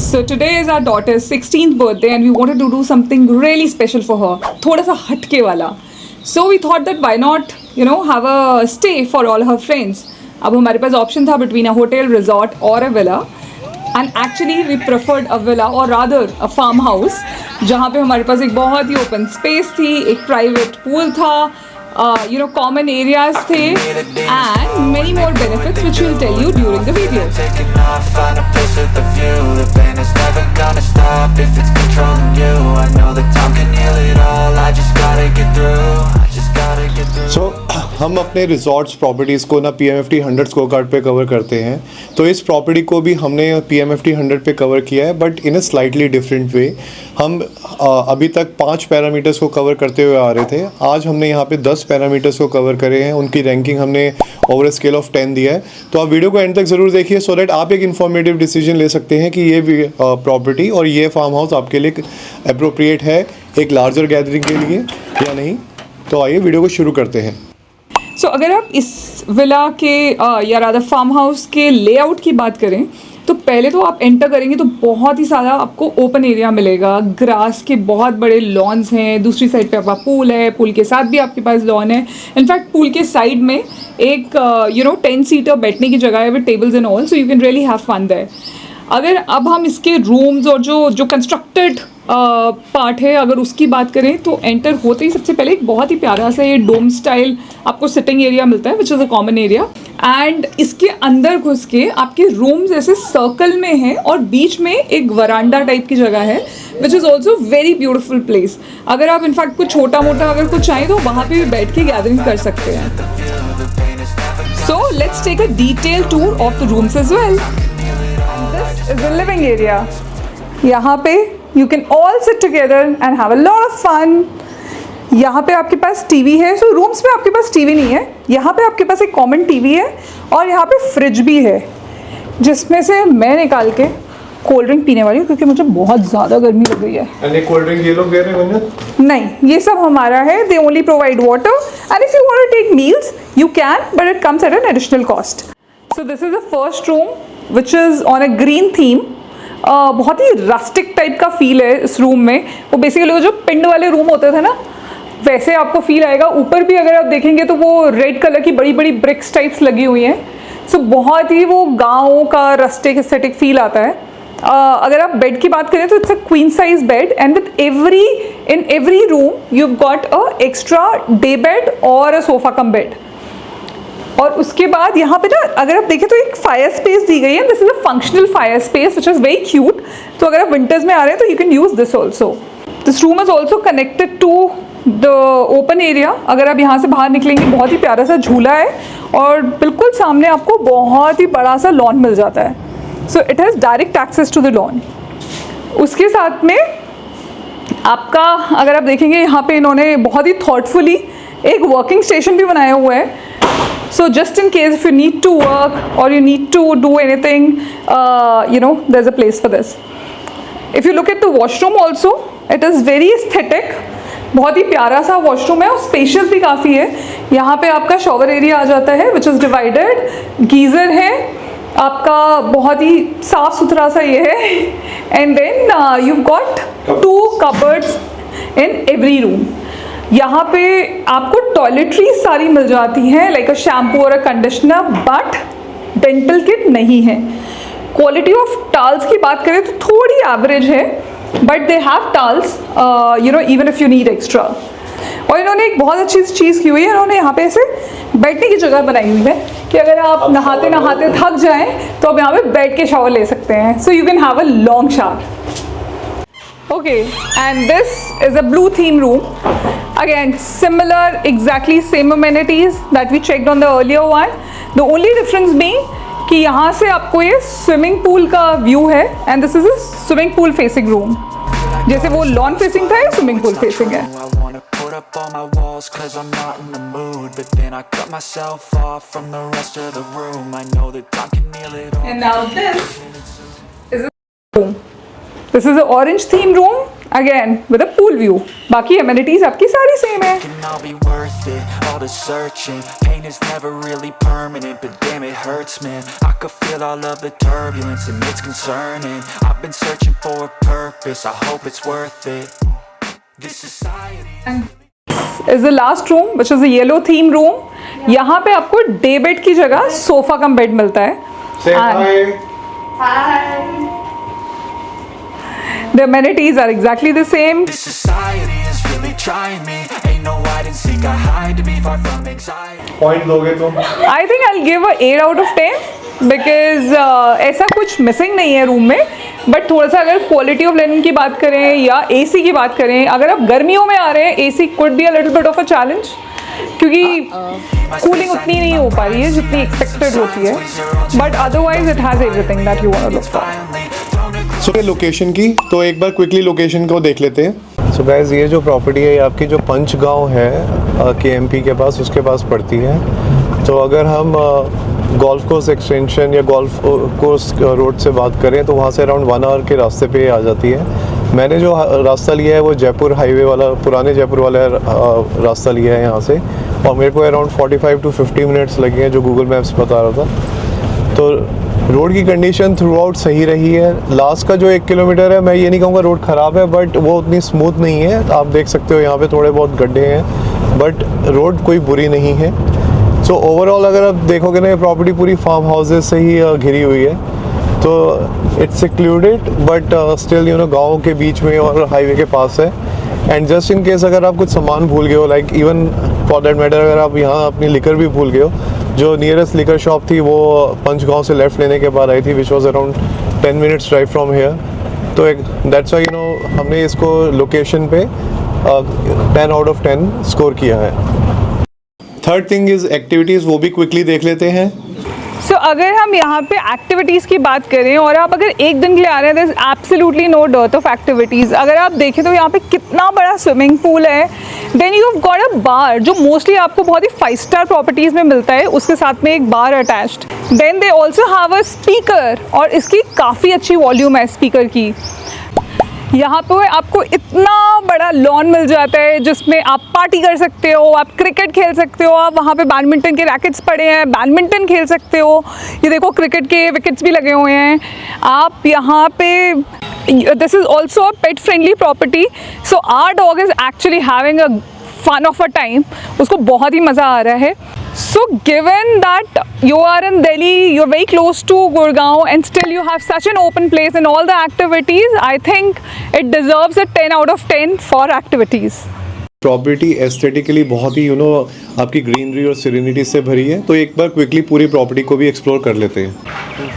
So today is our daughter's 16th birthday and we wanted to do something really special for her. थोड़ा सा हटके वाला. So we thought that why not, have a stay for all her friends. अब हमारे पास option था between a hotel, resort or a villa. And actually we preferred a villa or rather a farmhouse जहाँ पे हमारे पास एक बहुत ही open space थी, एक private pool था, common areas थे and many more benefits which we'll tell you during the video. Find a place with a view. The pain is never gonna stop if it's controlling you. I know that time can heal it all. I just gotta get through. I just gotta get through. So हम अपने resorts properties को ना PMFT 100 score card पे cover करते हैं. तो इस property को भी हमने PMFT 100 पे कवर किया है, but in a slightly different way. हम अभी तक 5 पैरामीटर्स को कवर करते हुए आ रहे थे. आज हमने यहाँ पे 10 पैरामीटर्स को कवर करे हैं. उनकी रैंकिंग हमने ओवर स्केल ऑफ 10 दिया है. तो आप वीडियो को एंड तक ज़रूर देखिए सो दैट आप एक इन्फॉर्मेटिव डिसीजन ले सकते हैं कि ये प्रॉपर्टी और ये फार्म हाउस आपके लिए अप्रोप्रिएट है एक लार्जर गैदरिंग के लिए या नहीं. तो आइए वीडियो को शुरू करते हैं. So, अगर आप इस विला के या रादर फार्म हाउस के लेआउट की बात करें तो पहले तो आप एंटर करेंगे तो बहुत ही सारा आपको ओपन एरिया मिलेगा. ग्रास के बहुत बड़े लॉन्स हैं. दूसरी साइड पे आपका पूल है. पूल के साथ भी आपके पास लॉन है. इनफैक्ट पूल के साइड में एक 10 सीटर बैठने की जगह है with tables and all, so you can really have fun there. अगर अब हम इसके रूम्स और जो कंस्ट्रक्टेड पार्ट है अगर उसकी बात करें तो एंटर होते ही सबसे पहले एक बहुत ही प्यारा सा ये डोम स्टाइल आपको सिटिंग एरिया मिलता है which is a common area. And इसके अंदर घुस के आपके रूम्स ऐसे सर्कल में हैं और बीच में एक वरांडा टाइप की जगह है which is also very beautiful place. अगर आप इनफैक्ट कुछ छोटा मोटा अगर कुछ चाहें तो वहाँ पे भी बैठ के गैदरिंग कर सकते हैं. So let's take a detail tour of the rooms as well. This is the living area. यहाँ पे you can all sit together and have a lot of fun. यहाँ पे आपके पास टीवी है. सो रूम्स में आपके पास टीवी नहीं है. यहाँ पे आपके पास एक कॉमन टीवी है और यहाँ पे फ्रिज भी है जिसमें से मैं निकाल के कोल्ड ड्रिंक पीने वाली हूँ क्योंकि मुझे बहुत ज़्यादा गर्मी लग रही है. कोल्ड ड्रिंक ये लोग दे रहे हैं? नहीं, ये सब हमारा है. They only provide water and if you want to take meals you can but it comes at an additional cost. So this is the first room which is on a green theme. बहुत ही rustic type का feel है इस room में. वो basically जो पिंड वाले रूम होते थे ना वैसे आपको फील आएगा. ऊपर भी अगर आप देखेंगे तो वो रेड कलर की बड़ी बड़ी ब्रिक्स टाइप्स लगी हुई हैं. सो बहुत ही वो गाँव का रस्टिक एस्थेटिक फील आता है. अगर आप बेड की बात करें तो it's a queen size bed and with in every room you got a extra day bed और अ सोफा कम बेड. और उसके बाद यहाँ पे ना अगर आप देखें तो एक फायर स्पेस दी गई है. This is a functional fire space which is very cute. तो अगर आप विंटर्स में आ रहे हैं तो you can use this also. This room is also connected to the open area. अगर आप यहाँ से बाहर निकलेंगे बहुत ही प्यारा सा झूला है और बिल्कुल सामने आपको बहुत ही बड़ा सा लॉन मिल जाता है. So it has direct access to the lawn. उसके साथ में आपका अगर आप देखेंगे यहाँ पे इन्होंने बहुत ही थॉटफुली एक वर्किंग स्टेशन भी बनाया हुआ है. So just in case if you need to work or you need to do anything, there's a place for this. If you look at the washroom also, it is very aesthetic. बहुत ही प्यारा सा washroom है और spacious भी काफ़ी है. यहाँ पे आपका शॉवर एरिया आ जाता है विच इज़ डिवाइडेड. गीज़र है आपका बहुत ही साफ सुथरा सा ये है. And then you've got 2 cupboards in every room. यहाँ पे आपको टॉयलेटरीज सारी मिल जाती हैं लाइक अ शैम्पू और अ कंडीशनर बट डेंटल किट नहीं है. क्वालिटी ऑफ टाल्स की बात करें तो थोड़ी एवरेज है but they have towels even if you need extra. और इन्होंने एक बहुत अच्छी चीज़ की हुई है. इन्होंने यहाँ पे ऐसे बैठने की जगह बनाई हुई है कि अगर आप नहाते नहाते थक जाएं तो आप यहाँ पे बैठ के शावर ले सकते हैं. So you can have a long shower. Okay, and this is a blue theme room. Again, similar, exactly same amenities that we checked on the earlier one. The only difference being कि यहाँ से आपको ये swimming pool का view है and this is a swimming pool facing room. जैसे वो lawn facing था या स्विमिंग पूल फेसिंग है. Up all my walls cause I'm not in the mood, but then I cut myself off from the rest of the room. I know that time can heal it all. And now this is a room. This is an orange theme room again with a pool view. बाकी amenities आपकी सारी same है। Can all be worth it, all the searching. Pain is never really permanent, but damn it hurts, man. I could feel all of the turbulence and it's concerning. I've been searching for a purpose, I hope it's worth it. This society is the last room which is a yellow theme room. यहाँ पे आपको day bed की जगह sofa cum bed मिलता है। The amenities are exactly the same. This society is really trying me. Ain't no hide and seek, I hide to be far from anxiety. Point दोगे तुम? I think I'll give a 8 out of 10 because ऐसा कुछ missing नहीं है room में। But थोड़ा सा अगर क्वालिटी ऑफ लिनन की बात करें या एसी की बात करें, अगर आप गर्मियों में आ रहे हैं AC could be a little bit of a challenge, क्योंकि कूलिंग उतनी नहीं हो पा रही है जितनी एक्सपेक्टेड होती है। But otherwise it has everything that you want to look for. So location की तो एक बार क्विकली लोकेशन को देख लेते हैं। सो गाइस ये जो प्रॉपर्टी है आपकी जो पंचगांव है KMP के पास, उसके पास पड़ती है। तो अगर हम गोल्फ कोर्स एक्सटेंशन या गोल्फ कोर्स रोड से बात करें तो वहाँ से अराउंड 1 आवर के रास्ते पे आ जाती है। मैंने जो रास्ता लिया है वो जयपुर हाईवे वाला, पुराने जयपुर वाला रास्ता लिया है यहाँ से, और मेरे को अराउंड 45 to 50 मिनट्स लगे हैं जो गूगल मैप्स बता रहा था। तो रोड की कंडीशन थ्रू आउट सही रही है। लास्ट का जो 1 किलोमीटर है, मैं ये नहीं कहूँगा रोड ख़राब है, बट वो उतनी स्मूथ नहीं है। आप देख सकते हो यहाँ पे थोड़े बहुत गड्ढे हैं, बट रोड कोई बुरी नहीं है। सो ओवरऑल अगर आप देखोगे ना, ये प्रॉपर्टी पूरी फार्म हाउसेज से ही घिरी हुई है। तो it's secluded but still you know गाँव के बीच में और हाईवे के पास है। एंड जस्ट इन केस अगर आप कुछ सामान भूल गए हो, like even for that matter अगर आप यहाँ अपनी लिकर भी भूल गए हो, जो नियरेस्ट लिकर शॉप थी वो पंचगांव से लेफ्ट लेने के बाद आई थी, which was around 10 minutes drive from here. तो एक दैट्स व्हाई यू नो हमने इसको लोकेशन पे 10 आउट ऑफ 10 स्कोर किया है। थर्ड थिंग इज़ एक्टिविटीज़, वो भी क्विकली देख लेते हैं। सो अगर हम यहाँ पे एक्टिविटीज़ की बात करें और आप अगर एक दिन के लिए आ रहे हैं, there is absolutely no dearth of activities. अगर आप देखें तो यहाँ पे कितना बड़ा स्विमिंग पूल है। Then you have got a bar जो मोस्टली आपको बहुत ही 5 स्टार प्रॉपर्टीज़ में मिलता है, उसके साथ में एक bar attached. Then they also have a speaker और इसकी काफ़ी अच्छी वॉल्यूम है स्पीकर की। यहाँ पे आपको इतना बड़ा लॉन मिल जाता है जिसमें आप पार्टी कर सकते हो, आप क्रिकेट खेल सकते हो, आप वहाँ पे बैडमिंटन के रैकेट्स पड़े हैं, बैडमिंटन खेल सकते हो। ये देखो क्रिकेट के विकेट्स भी लगे हुए हैं। आप यहाँ पे this is also a pet friendly property, so our dog is actually having a fun of a time. उसको बहुत ही मज़ा आ रहा है। So given that you are in Delhi, you're very close to Gurgaon and still you have such an open place and all the activities, I think it deserves a 10 out of 10 for activities. Property aesthetically बहुत ही आपकी greenery और serenity से भरी है। तो एक बार quickly पूरी property को भी एक्सप्लोर कर लेते हैं।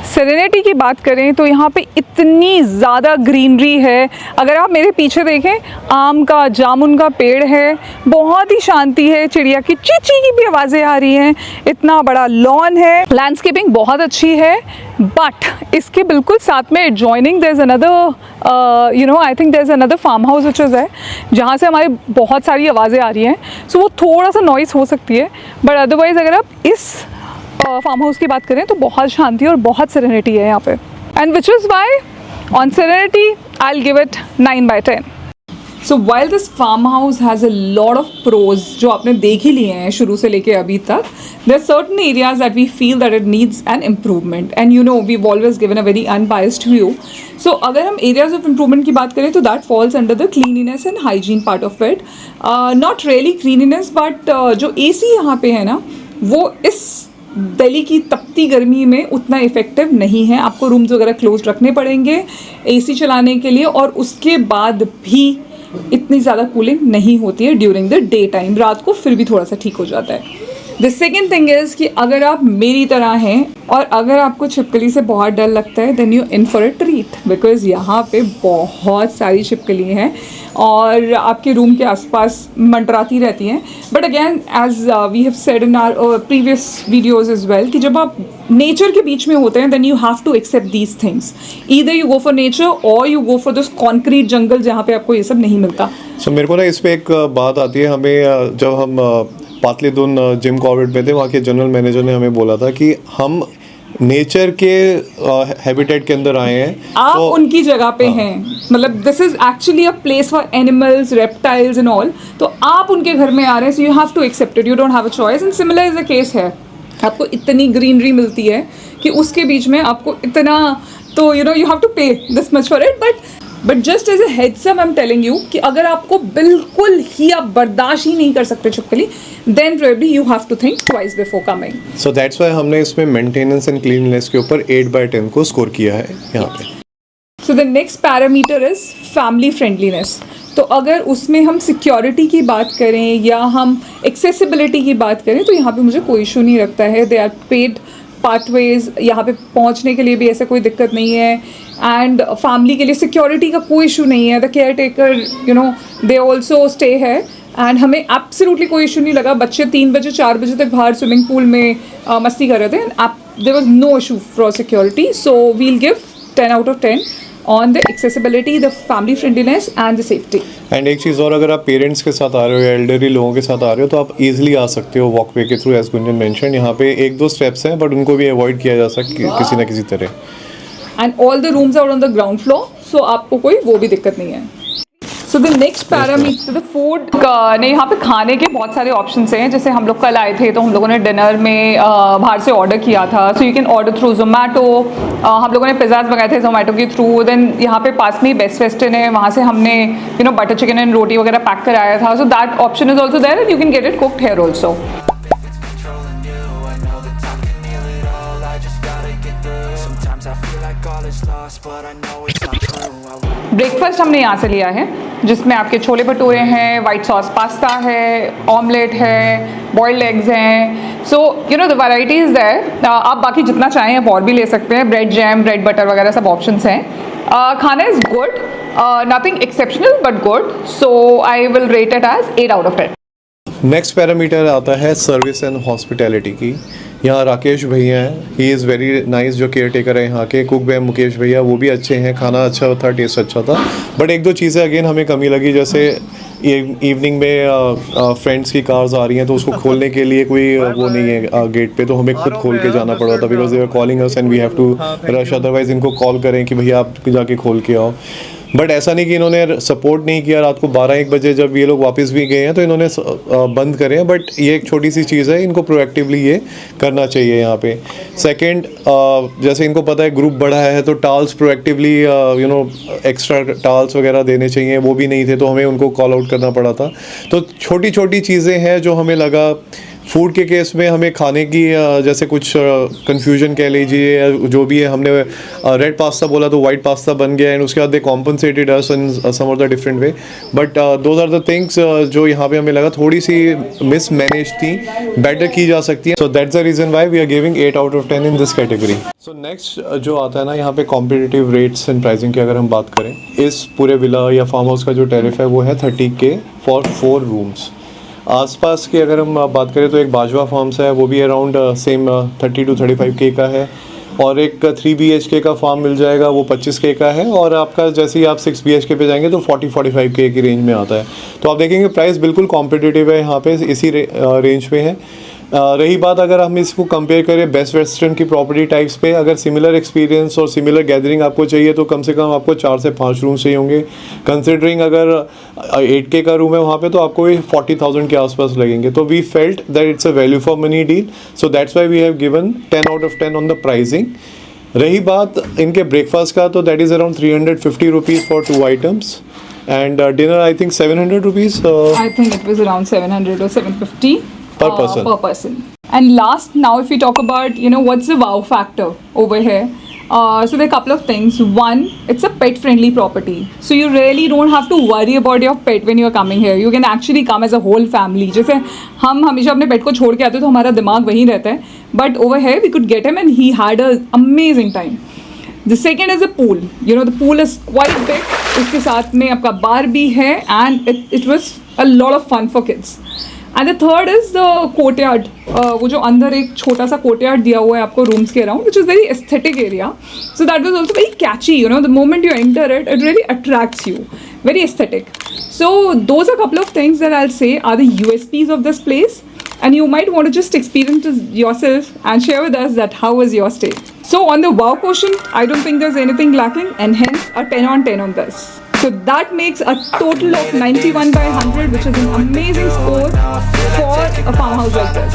सेरेनिटी की बात करें तो यहाँ पे इतनी ज़्यादा ग्रीनरी है। अगर आप मेरे पीछे देखें, आम का, जामुन का पेड़ है, बहुत ही शांति है, चिड़िया की चींची की भी आवाज़ें आ रही हैं, इतना बड़ा लॉन है, लैंडस्केपिंग बहुत अच्छी है। बट इसके बिल्कुल साथ में adjoining there is another I think there is another farm house which is है, जहाँ से हमारी बहुत सारी आवाज़ें आ रही हैं। सो वो थोड़ा सा नॉइस हो सकती है, बट अदरवाइज़ अगर आप इस फार्म हाउस की बात करें तो बहुत शांति और बहुत सेरेनिटी है यहाँ पे। And which is why on serenity I will give it 9/10। So while this farm house has a lot of pros जो आपने देख ही लिए हैं शुरू से लेके अभी तक, there are certain areas that we feel that it needs an improvement and you know we always given a very unbiased view. So अगर हम एरियाज ऑफ इम्प्रूवमेंट की बात करें तो that falls under the cleanliness and hygiene part of it. Not really cleanliness but जो AC यहाँ पे है ना, वो इस दिल्ली की तपती गर्मी में उतना इफ़ेक्टिव नहीं है। आपको रूम्स वगैरह क्लोज रखने पड़ेंगे AC चलाने के लिए, और उसके बाद भी इतनी ज़्यादा कूलिंग नहीं होती है ड्यूरिंग द डे टाइम। रात को फिर भी थोड़ा सा ठीक हो जाता है। द सेकेंड थिंग इज़ कि अगर आप मेरी तरह हैं और अगर आपको छिपकली से बहुत डर लगता है, then you in for a treat, because यहाँ पे बहुत सारी छिपकली हैं और आपके रूम के आसपास मंडराती रहती हैं। But again as we have said in our previous videos is well कि जब आप नेचर के बीच में होते हैं then you have to accept these things. Either you go for nature और you go for this concrete jungle जहाँ पे आपको ये सब नहीं मिलता। सो मेरे को ना इस पर एक बात आती है। हमें जब हम पातलीदुन जिम कॉर्बेट पे थे, वहाँ के जनरल मैनेजर ने हमें बोला था कि हम नेचर के हैबिटेट के अंदर आए हैं। आप तो उनकी जगह पे हैं, मतलब this is actually a place for animals, reptiles and all, तो आप उनके घर में आ रहे हैं, so you have to accept it, you don't have a choice. And similar is the case है, आपको इतनी ग्रीनरी मिलती है कि उसके बीच में आपको इतना, तो you know you have to pay this much for it. But just as a heads up I am telling you कि अगर आपको बिल्कुल ही आप बर्दाश्त ही नहीं कर सकते छिपकली, then probably you have to think twice before coming. So that's why हमने इसमें मेंटेनेंस एंड क्लीननेस के ऊपर 8/10 को स्कोर किया है यहाँ पे। So the next parameter is family friendliness. तो अगर उसमें हम सिक्योरिटी की बात करें या हम एक्सेसिबिलिटी की बात करें, तो यहाँ पे मुझे कोई इशू नहीं लगता है। दे आर पेड पाथवेज, यहाँ पे पहुँचने के लिए भी ऐसे कोई दिक्कत नहीं है। एंड फैमिली के लिए सिक्योरिटी का कोई इशू नहीं है। The care taker you know they also stay है, एंड हमें एब्सोल्युटली कोई इशू नहीं लगा। बच्चे 3 बजे 4 बजे तक बाहर स्विमिंग पूल में मस्ती कर रहे थे, there was no issue for security. So we'll give 10 out of 10 on the accessibility, the family friendliness and the safety. And एक चीज़ और, अगर आप पेरेंट्स के साथ आ रहे हो या एल्डरली लोगों के साथ आ रहे हो तो आप इजीली आ सकते हो वॉकवे के थ्रू, एज गुंजन मेंशन। यहाँ पे 1-2 स्टेप्स हैं बट उनको भी अवॉइड किया जा सकता किसी ना किसी तरह। And all the rooms are on the ground floor, so आपको कोई वो भी दिक्कत नहीं है। So the next parameter the food का, ने यहाँ पे खाने के बहुत सारे ऑप्शंस हैं। जैसे हम लोग कल आए थे तो हम लोगों ने डिनर में बाहर से ऑर्डर किया था, सो you can order through Zomato. हम लोगों ने पिज़्ज़ाज मंगाए थे जोमेटो के थ्रू। देन यहाँ पे पास में ही बेस्ट वेस्टर्न है, वहाँ से हमने you know butter chicken and roti वगैरह पैक कराया था। So that option is also there and you can get it cooked here also. Breakfast हमने यहाँ से लिया है, जिसमें आपके छोले भटूरे हैं, वाइट सॉस पास्ता है, ऑमलेट है, बॉइल्ड एग्स हैं। So you know the variety is there. आप बाकी जितना चाहें आप और भी ले सकते हैं। ब्रेड जैम, ब्रेड बटर वगैरह सब ऑप्शंस हैं। खाना is good, nothing exceptional but good, so I will rate it as 8 out of 10। Next parameter आता है सर्विस एंड हॉस्पिटैलिटी की। यहाँ राकेश भैया हैं, ही इज़ वेरी नाइस, जो केयर टेकर है यहाँ के। कुक भैया मुकेश भैया, वो भी अच्छे हैं, खाना अच्छा था, टेस्ट अच्छा था। बट 1-2 चीज़ें अगेन हमें कमी लगी, जैसे इवनिंग में फ्रेंड्स की कार्स आ रही हैं तो उसको खोलने के लिए कोई वो नहीं है गेट पे, तो हमें खुद खोल के जाना पड़ा था, because they are calling us and we have to rush, otherwise इनको कॉल करें कि भैया आप जाके खोल के आओ। बट ऐसा नहीं कि इन्होंने सपोर्ट नहीं किया। रात को 12-1 बजे जब ये लोग वापस भी गए हैं तो इन्होंने बंद करे हैं, बट ये एक छोटी सी चीज़ है, इनको प्रोएक्टिवली ये करना चाहिए यहाँ पे। सेकंड, जैसे इनको पता है ग्रुप बड़ा है तो टाल्स प्रोएक्टिवली यू नो एक्स्ट्रा टाल्स वगैरह देने चाहिए, वो भी नहीं थे तो हमें उनको कॉल आउट करना पड़ा था। तो छोटी छोटी चीज़ें हैं जो हमें लगा। फूड के केस में हमें खाने की जैसे कुछ कंफ्यूजन कह लीजिए, जो भी है, हमने रेड पास्ता बोला तो वाइट पास्ता बन गया, एंड उसके बाद they compensated us in some of the different way. But those are the things जो यहाँ पे हमें लगा थोड़ी सी मिस मैनेज थी, बेटर की जा सकती है। So that's the reason why we are giving 8 out of 10 in this category. So next जो आता है ना यहाँ पे कॉम्पिटिटिव रेट्स एंड प्राइसिंग की अगर हम बात करें, इस पूरे विला या फार्म हाउस का जो टैरिफ है वो है 30K फॉर 4 रूम्स। आसपास की अगर हम बात करें तो एक बाजवा फार्म्स है, वो भी अराउंड सेम 30 to 35K का है, और एक 3 BHK का फार्म मिल जाएगा, वो 25K का है, और आपका जैसे ही आप 6 BHK पे जाएंगे तो 40-45K की रेंज में आता है। तो आप देखेंगे प्राइस बिल्कुल कॉम्पिटिटिव है यहाँ पे, इसी रेंज पे है। रही बात अगर हम इसको कंपेयर करें बेस्ट वेस्टर्न की प्रॉपर्टी टाइप्स पे, अगर सिमिलर एक्सपीरियंस और सिमिलर गैदरिंग आपको चाहिए तो कम से कम आपको 4 से 5 रूम चाहिए होंगे। कंसिडरिंग अगर 8K का रूम है वहाँ पे तो आपको 40,000 के आसपास लगेंगे। तो we felt that it's a value for money deal, so that's why we have given 10 out of 10 on the pricing. रही बात इनके ब्रेकफास्ट का, तो that is around 350 rupees for 2 items, and dinner I think 700 rupees. I think it was around 700 or 750 per person. And last, now if we talk about what's the wow factor over here, so there are a couple of things. One, it's a pet friendly property, so you really don't have to worry about your pet when you are coming here. You can actually come as a whole family. जैसे हम हमेशा अपने पेट को छोड़ के आते तो हमारा दिमाग वहीं रहता है, but over here we could get him and he had an amazing time. The second is a pool. The pool is quite big. उसके साथ में आपका बार भी है, and it was a lot of fun for kids. And the third is the courtyard, वो जो अंदर एक छोटा सा कोर्टयार्ड दिया हुआ है आपको रूम्स के around, which is very aesthetic area. So that was also very catchy, the moment you enter it really attracts you, very aesthetic. So those are a couple of things that I'll say are the USPs of this place. and you might want to just experience it yourself and share with us that how was your stay. So on the wow quotient, I don't think there's anything lacking, and hence a 10 on 10 on this. So that makes a total of 91 by 100, which is an amazing score for a farmhouse like this.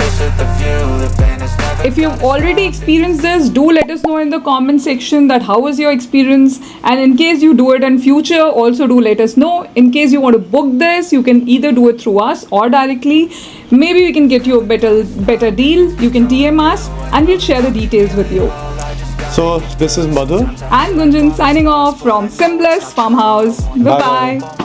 If you've already experienced this, do let us know in the comment section that how was your experience, and in case you do it in future, also do let us know. In case you want to book this, you can either do it through us or directly. Maybe we can get you a better deal. You can DM us and we'll share the details with you. So this is Madhur. And Gunjan signing off from Simblest Farmhouse. Bye-bye.